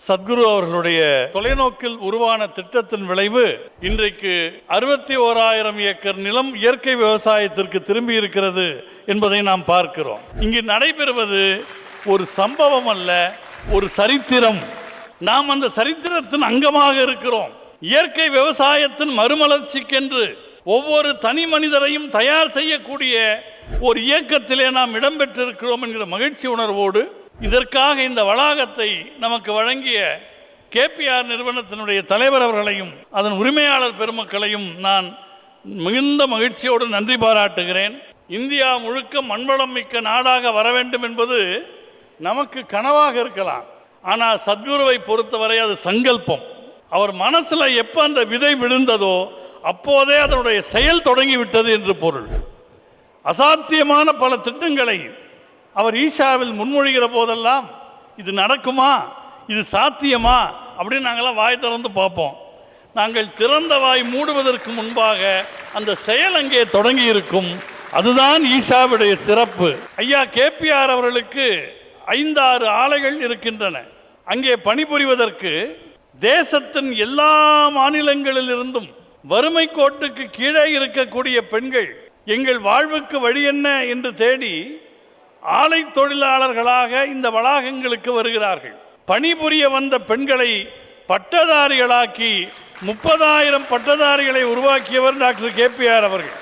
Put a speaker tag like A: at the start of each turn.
A: சத்குரு அவர்களுடைய தொலைநோக்கில் உருவான திட்டத்தின் விளைவு இன்றைக்கு 61,000 ஏக்கர் நிலம் இயற்கை விவசாயத்திற்கு திரும்பி இருக்கிறது என்பதை நாம் பார்க்கிறோம். இங்கு நடைபெறுவது ஒரு சம்பவம் அல்ல, ஒரு சரித்திரம். நாம் அந்த சரித்திரத்தின் அங்கமாக இருக்கிறோம். இயற்கை விவசாயத்தின் மறுமலர்ச்சிக்கென்று ஒவ்வொரு தனி மனிதரையும் தயார் செய்யக்கூடிய ஒரு இயக்கத்திலே நாம் இடம்பெற்றிருக்கிறோம் என்கிற மகிழ்ச்சி உணர்வோடு இதற்காக இந்த வளாகத்தை நமக்கு வழங்கிய கேபிஆர் நிறுவனத்தினுடைய தலைவர் அவர்களையும் அதன் உரிமையாளர் பெருமக்களையும் நான் மிகுந்த மகிழ்ச்சியோடு நன்றி பாராட்டுகிறேன். இந்தியா முழுக்க மண்வளம் மிக்க நாடாக வர வேண்டும் என்பது நமக்கு கனவாக இருக்கலாம். ஆனால் சத்குருவை பொறுத்தவரை அது சங்கல்பம். அவர் மனசில் எப்போ அந்த விதை விழுந்ததோ அப்போதே அதனுடைய செயல் தொடங்கிவிட்டது என்று பொருள். அசாத்தியமான பல திட்டங்களை அவர் ஈஷாவில் முன்மொழிகிற போதெல்லாம் இது நடக்குமா, இது சாத்தியமா அப்படின்னு நாங்கள்லாம் வாய் திறந்து பார்ப்போம். நாங்கள் திறந்த வாய் மூடுவதற்கு முன்பாக அந்த செயல் அங்கே தொடங்கி இருக்கும். அதுதான் ஈஷாவுடைய சிறப்பு. ஐயா கேபிஆர் அவர்களுக்கு 5-6 ஆலைகள் இருக்கின்றன. அங்கே பணிபுரிவதற்கு தேசத்தின் எல்லா மாநிலங்களிலிருந்தும் வறுமை கோட்டுக்கு கீழே இருக்கக்கூடிய பெண்கள் எங்கள் வாழ்வுக்கு வழி என்ன என்று தேடி ஆலை தொழிலாளர்களாக இந்த வளாகங்களுக்கு வருகிறார்கள். பணிபுரிய வந்த பெண்களை பட்டதாரிகளாக்கி 30,000 பட்டதாரிகளை உருவாக்கியவர் டாக்டர் கேபிஆர் அவர்கள்.